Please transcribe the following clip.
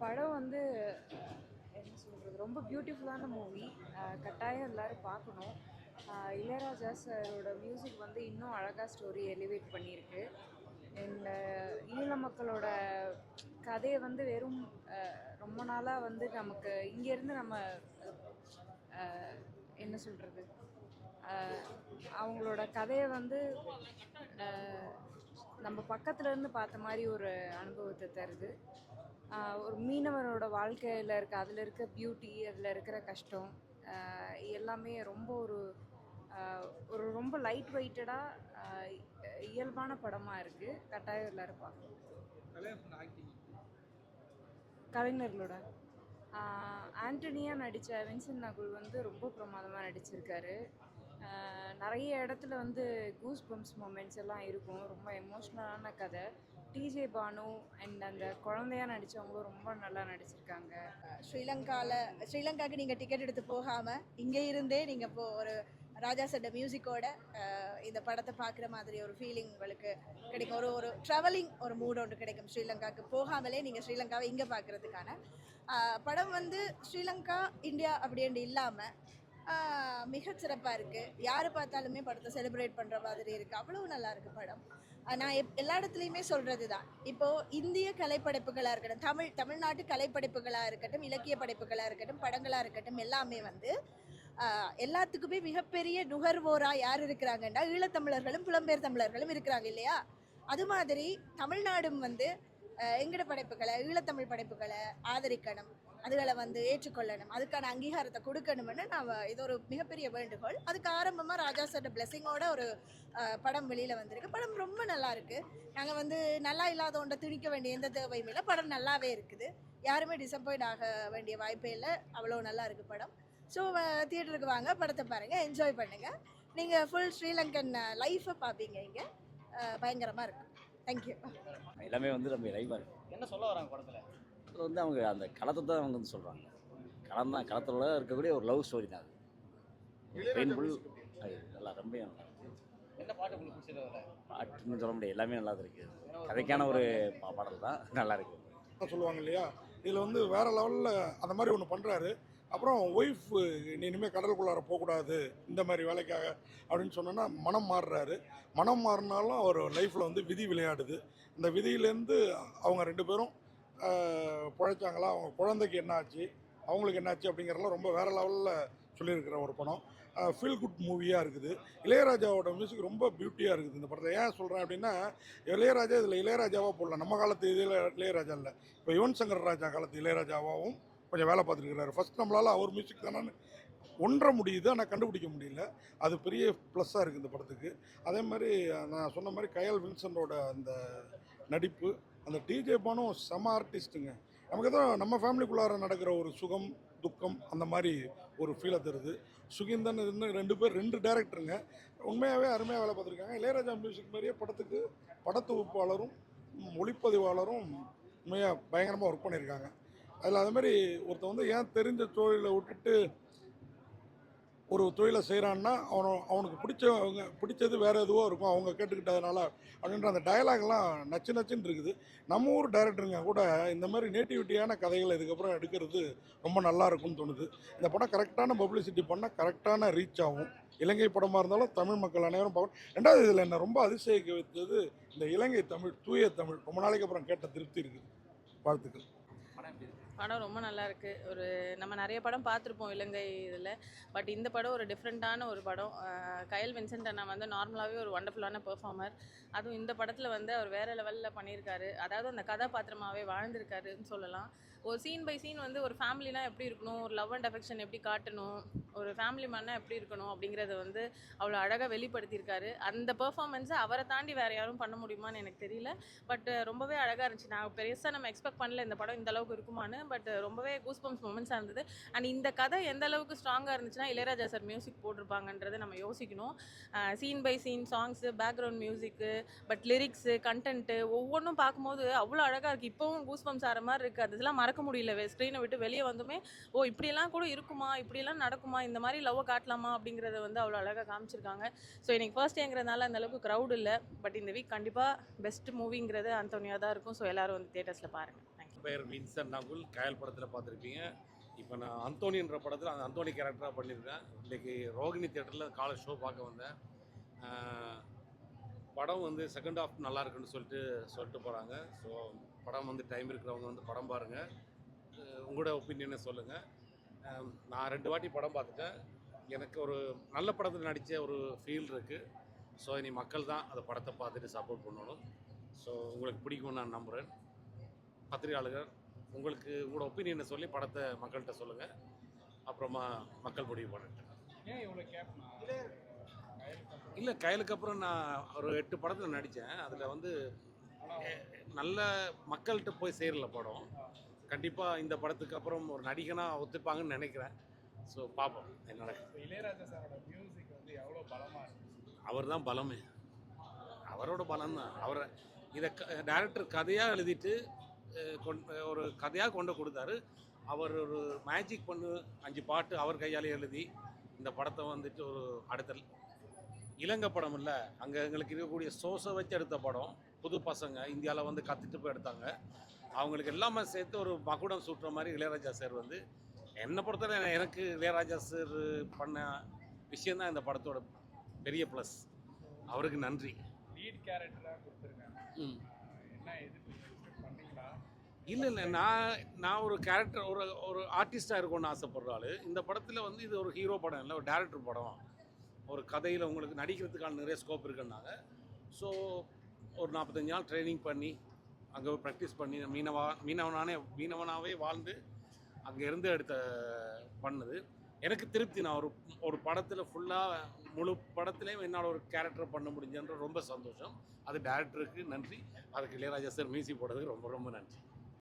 படம் வந்து என்ன சொல்கிறது, ரொம்ப பியூட்டிஃபுல்லான மூவி. கட்டாயம் எல்லோரும் பார்க்கணும். இளையராஜா சாரோட மியூசிக் வந்து இன்னும் அழகாக ஸ்டோரி எலிவேட் பண்ணியிருக்கு. இந்த ஈழ மக்களோட கதையை வந்து வெறும் ரொம்ப நாளாக வந்து நமக்கு இங்கேருந்து நம்ம என்ன சொல்கிறது, அவங்களோட கதையை வந்து நம்ம பக்கத்துல இருந்து பார்த்த மாதிரி ஒரு அனுபவத்தை தருது. ஒரு மீனவரோட வாழ்க்கையில் அதில் இருக்க பியூட்டி, அதில் இருக்கிற கஷ்டம் எல்லாமே ரொம்ப ஒரு ரொம்ப லைட் வெயிட்டடாக இயல்பான படமாக இருக்குது. கட்டாயம் எல்லோரும் பார்க்கணும். கலைஞர்களோட ஆண்டனியாக நடித்த வின்சென்ட் நகுல் வந்து ரொம்ப பிரமாதமாக நடிச்சிருக்காரு. நிறைய இடத்துல வந்து கூஸ் பம்ப்ஸ் மொமெண்ட்ஸ் எல்லாம் இருக்கும். ரொம்ப எமோஷ்னலான கதை. டிஜே பானு அண்ட் அந்த குழந்தையாக நடித்தவங்களும் ரொம்ப நல்லா நடிச்சிருக்காங்க. ஸ்ரீலங்காவுக்கு நீங்கள் டிக்கெட் எடுத்து போகாமல் இங்கே இருந்தே நீங்கள் இப்போ ஒரு ராஜா சட்ட மியூசிக்கோட இந்த படத்தை பார்க்குற மாதிரி ஒரு ஃபீலிங் உங்களுக்கு கிடைக்கும். ஒரு ட்ராவலிங் ஒரு மூட் ஒன்று கிடைக்கும். ஸ்ரீலங்காவுக்கு போகாமலே நீங்கள் ஸ்ரீலங்காவை இங்கே பார்க்குறதுக்கான படம் வந்து ஸ்ரீலங்கா இந்தியா அப்படின்ட்டு இல்லாமல் மிகச்சிறப்பாக இருக்குது. யார் பார்த்தாலுமே படத்தை செலிப்ரேட் பண்ணுற மாதிரி இருக்குது. அவ்வளோ நல்லா இருக்குது படம். நான் எல்லா இடத்துலையுமே சொல்கிறது தான், இப்போது இந்திய கலைப்படைப்புகளாக இருக்கட்டும், தமிழ்நாட்டு கலைப்படைப்புகளாக இருக்கட்டும், இலக்கிய படைப்புகளாக இருக்கட்டும், படங்களாக இருக்கட்டும், எல்லாமே வந்து எல்லாத்துக்குமே மிகப்பெரிய நுகர்வோராக யார் இருக்கிறாங்கன்னா ஈழத்தமிழர்களும் புலம்பெயர் தமிழர்களும் இருக்கிறாங்க இல்லையா? அது மாதிரி தமிழ்நாடும் வந்து எங்கட படைப்புகளை, ஈழத்தமிழ் படைப்புகளை ஆதரிக்கணும், அதுகளை வந்து ஏற்றுக்கொள்ளணும், அதுக்கான அங்கீகாரத்தை கொடுக்கணும்னு நான் இது ஒரு மிகப்பெரிய வேண்டுகோள். அதுக்கு ஆரம்பமாக ராஜா சார் பிளெஸிங்கோட ஒரு படம் வெளியில் வந்திருக்கு. படம் ரொம்ப நல்லா இருக்குது. நாங்கள் வந்து நல்லா இல்லாத ஒன்றை திணிக்க வேண்டிய எந்த தேவையும் இல்லை. படம் நல்லாவே இருக்குது. யாருமே டிசப்பாயிண்ட் ஆக வேண்டிய வாய்ப்பே இல்லை. அவ்வளோ நல்லா இருக்குது படம். ஸோ தியேட்டருக்கு வாங்க, படத்தை பாருங்கள், என்ஜாய் பண்ணுங்கள். நீங்கள் ஃபுல் ஸ்ரீலங்கன் லைஃப்பை பார்ப்பீங்க. இங்கே பயங்கரமாக இருக்குது. தேங்க்யூ. எல்லாமே வந்து நம்ம லைவாக இருக்கும். என்ன சொல்ல வராங்க படத்தில்? அதில் வந்து அவங்க அந்த களத்தை தான் அவங்க வந்து சொல்கிறாங்க. களத்தோட இருக்கக்கூடிய ஒரு லவ் ஸ்டோரி தான் அது. பெயின்ஃபுல். அது நல்லா ரொம்ப நல்லா இருக்குது. என்ன பாட்டு உங்களுக்கு பிடிச்சது? பாட்டுன்னு சொல்ல முடியாது, எல்லாமே நல்லா இருக்குது. கதைக்கான ஒரு பாடல் தான், நல்லா இருக்குது சொல்லுவாங்க இல்லையா? இதில் வந்து வேறு லெவலில் அந்த மாதிரி ஒன்று பண்ணுறாரு. அப்புறம் ஒய்ஃப் நீ இனிமேல் கடலுக்குள்ளார போகக்கூடாது இந்த மாதிரி வேலைக்காக அப்படின்னு சொன்னோன்னா மனம் மாறுறாரு. மனம் மாறினாலும் அவர் லைஃப்பில் வந்து விதி விளையாடுது. இந்த விதியிலேருந்து அவங்க ரெண்டு பேரும் பிழைச்சாங்களா, அவங்க குழந்தைக்கு என்ன ஆச்சு, அவங்களுக்கு என்ன ஆச்சு அப்படிங்கிறதெல்லாம் ரொம்ப வேறு லெவலில் சொல்லியிருக்கிற ஒரு படம். ஃபீல் குட் மூவியாக இருக்குது. இளையராஜாவோட மியூசிக் ரொம்ப பியூட்டியாக இருக்குது இந்த படத்தை. ஏன் சொல்கிறேன் அப்படின்னா, இளையராஜா இதில் இளையராஜாவாக போடல, நம்ம காலத்து இளையராஜா இல்லை, இப்போ யுவன் சங்கர் ராஜா காலத்து இளையராஜாவாகவும் கொஞ்சம் வேலை பார்த்துருக்கிறாரு. ஃபஸ்ட் நம்மளால் அவர் மியூசிக் தானே ஒன்ற முடியுது, ஆனால் கண்டுபிடிக்க முடியல. அது பெரிய ப்ளஸ்ஸாக இருக்குது இந்த படத்துக்கு. அதே மாதிரி நான் சொன்ன மாதிரி கயல் வில்சனோட அந்த நடிப்பு, அந்த டிஜே பானும் செம ஆர்டிஸ்ட்டுங்க. நமக்கு தான் நம்ம ஃபேமிலிக்குள்ளார நடக்கிற ஒரு சுகம் துக்கம் அந்த மாதிரி ஒரு ஃபீலை தருது. சுகிந்தன் இன்னும் ரெண்டு பேர், ரெண்டு டேரக்டருங்க, உண்மையாகவே அருமையாக வேலை பார்த்துருக்காங்க. இளையராஜா மியூசிக் மாதிரியே படத்துக்கு படத்தொகுப்பாளரும் ஒளிப்பதிவாளரும் உண்மையாக பயங்கரமாக ஒர்க் பண்ணியிருக்காங்க. அதில் அது மாதிரி ஒருத்தன் வந்து ஏன் தெரிஞ்ச தொழிலை விட்டுட்டு ஒரு தொழிலை செய்கிறான்னா அவனுக்கு பிடிச்சது வேறு எதுவோ இருக்கும், அவங்க கேட்டுக்கிட்டதுனால அப்படின்ற அந்த டயலாக்லாம் நச்சுன்னு இருக்குது. நம்ம ஊர் டைரக்டருங்க கூட இந்த மாதிரி நேட்டிவிட்டியான கதைகளை இதுக்கப்புறம் எடுக்கிறது ரொம்ப நல்லா இருக்கும்னு தோணுது. இந்த படம் கரெக்டான பப்ளிசிட்டி பண்ணால் கரெக்டான ரீச் ஆகும். இலங்கை படமாக இருந்தாலும் தமிழ் மக்கள் அனைவரும் பார்க்கணும். ரெண்டாவது இதில் என்ன ரொம்ப அதிசயிக்க வைத்தது இந்த இலங்கை தமிழ், தூய தமிழ். ரொம்ப நாளைக்கு அப்புறம் கேட்ட திருப்தி இருக்குது. வாழ்த்துக்கள். படம் ரொம்ப நல்லா இருக்குது. நம்ம நிறைய படம் பார்த்துருப்போம் இலங்கை இதில், பட் இந்த படம் ஒரு டிஃப்ரெண்ட்டான ஒரு படம். கயல் வின்சென்ட் அண்ணா வந்து நார்மலாகவே ஒரு வண்டர்ஃபுல்லான பெர்ஃபார்மர். அதுவும் இந்த படத்தில் வந்து அவர் வேறு லெவலில் பண்ணியிருக்காரு. அதாவது அந்த கதாபாத்திரமாகவே வாழ்ந்திருக்காருன்னு சொல்லலாம். ஒரு சீன் பை சீன் வந்து ஒரு ஃபேமிலினா எப்படி இருக்கணும், ஒரு லவ் அண்ட் அஃபெக்ஷன் எப்படி காட்டணும், ஒரு ஃபேமிலி மேன்னா எப்படி இருக்கணும் அப்படிங்கிறத வந்து அவ்வளோ அழகாக வெளிப்படுத்தியிருக்காரு. அந்த பெர்ஃபார்மன்ஸை அவரை தாண்டி வேறு யாரும் பண்ண முடியுமான்னு எனக்கு தெரியல. பட் ரொம்பவே அழகாக இருந்துச்சு. நான் பெருசாக நம்ம எக்ஸ்பெக்ட் பண்ணல இந்த படம் இந்த அளவுக்கு இருக்குமான்னு. பட் ரொம்பவே கூஸ்பம்ஸ் மொமெண்ட்ஸாக இருந்தது. அண்ட் இந்த கதை எந்த அளவுக்கு ஸ்ட்ராங்காக இருந்துச்சுன்னா இளையராஜா சார் மியூசிக் போட்டிருப்பாங்கன்றதை நம்ம யோசிக்கணும். Scene by scene songs, background music, but lyrics, content ஒவ்வொன்றும் பார்க்கும்போது அவ்வளோ அழகாக இருக்குது. இப்போவும் கூஸ்பம்ஸ் ஆகிற மாதிரி இருக்குது. அதெல்லாம் மறக்க முடியல. ஸ்க்ரீனை விட்டு வெளியே வந்துமே இப்படியெல்லாம் கூட இருக்குமா, இப்படியெல்லாம் நடக்குமா, இந்த மாதிரி லவ்வை காட்டலாமா அப்படிங்கிறத வந்து அவ்வளோ அழகாக காமிச்சிருக்காங்க. ஸோ எனக்கு ஃபர்ஸ்ட் டேங்கிறதுனால அந்த அளவுக்கு க்ரௌட் இல்லை. பட் இந்த வீக் கண்டிப்பாக பெஸ்ட் மூவிங்கிறது அந்தோனியா தான் இருக்கும். ஸோ எல்லோரும் வந்து தியேட்டர்ஸில் பாருங்கள். தேங்க்யூ. பெயர் வின்சென்ட் நகுல். கயல் படத்தில் பார்த்துருப்பீங்க. இப்போ நான் அந்தோனின்ற படத்தில் அந்த அந்தோனி கேரக்டராக பண்ணியிருக்கேன். இன்றைக்கி ரோகிணி தேட்டரில் காலை ஷோ பார்க்க வந்தேன். படம் வந்து செகண்ட் ஹாஃப் நல்லா இருக்குன்னு சொல்லிட்டு போகிறாங்க. ஸோ படம் வந்து டைம் இருக்கிறவங்க வந்து படம் பாருங்கள், உங்களோட ஒப்பீனியனை சொல்லுங்கள். நான் 2 வாட்டி படம் பார்த்துட்டேன். எனக்கு ஒரு நல்ல படத்தில் நடித்த ஒரு ஃபீல் இருக்குது. ஸோ இனி மக்கள் தான் அந்த படத்தை பார்த்துட்டு சப்போர்ட் பண்ணணும். ஸோ உங்களுக்கு பிடிக்கும்னு நான் நம்புகிறேன். பத்திரிகையாளர்கள் உங்களுக்கு உங்களோட ஒப்பீனியனை சொல்லி படத்தை மக்கள்கிட்ட சொல்லுங்கள், அப்புறமா மக்கள் முடிவு பண்ணிட்டு. ஏன் இவ்வளோ கேப்னா? இல்லை, கயலுக்கு அப்புறம் நான் ஒரு 8 படத்தில் நடித்தேன். அதில் வந்து நல்ல மக்கள்கிட்ட போய் சேரல படம். கண்டிப்பாக இந்த படத்துக்கு அப்புறம் ஒரு நடிகனாக ஒத்துப்பாங்கன்னு நினைக்கிறேன். ஸோ பார்ப்போம் என்ன நடக்குது. இளையராஜா சாரோட மியூசிக் வந்து எவ்வளோ பலமாக இருக்கு. அவர் தான் பலமே, அவரோட பலம் தான். அவரை இதை டைரக்டர் கதையாக எழுதிட்டு ஒரு கதையாக கொண்டு கொடுத்தாரு. அவர் ஒரு மேஜிக் பண்ணு 5 பாட்டு அவர் கையாலே எழுதி இந்த படத்தை வந்துட்டு ஒரு அடுத்த இலங்கை படம் இல்லை, அங்கே எங்களுக்கு இருக்கக்கூடிய சோர்ஸை வச்சு எடுத்த படம். புது பசங்க இந்தியாவில் வந்து கற்றுட்டு போய் எடுத்தாங்க. அவங்களுக்கு எல்லாமே சேர்த்து ஒரு மகுடம் சூட்டுற மாதிரி இளையராஜா சார் வந்து என்னை பொறுத்தவரை எனக்கு இளையராஜா சார் பண்ண விஷயந்தான் இந்த படத்தோட பெரிய ப்ளஸ். அவருக்கு நன்றி. லீட் கேரக்டராக கொடுத்துருக்காங்க. என்ன எதிர்ப்பு பண்ணீங்களா? இல்லை, நான் ஒரு கேரக்டர் ஒரு ஆர்டிஸ்டாக இருக்கும்னு ஆசைப்படுற ஆள். இந்த படத்தில் வந்து இது ஒரு ஹீரோ படம் இல்லை, ஒரு டேரக்டர் படம். ஒரு கதையில் உங்களுக்கு நடிக்கிறதுக்கான நிறைய ஸ்கோப் இருக்குன்னாங்க. ஸோ ஒரு 45 நாள் ட்ரைனிங் பண்ணி அங்கே ப்ராக்டிஸ் பண்ணி மீனவனாகவே வாழ்ந்து அங்கே இருந்து பண்ணது எனக்கு திருப்தி. நான் ஒரு படத்தில் ஃபுல்லாக முழு படத்துலேயும் என்னால் ஒரு கேரக்டர் பண்ண முடிஞ்சன்ற ரொம்ப சந்தோஷம். அது டேரக்டருக்கு நன்றி, அதுக்கு இளையராஜா சார் மியூசிக் போடுறதுக்கு ரொம்ப ரொம்ப நன்றி.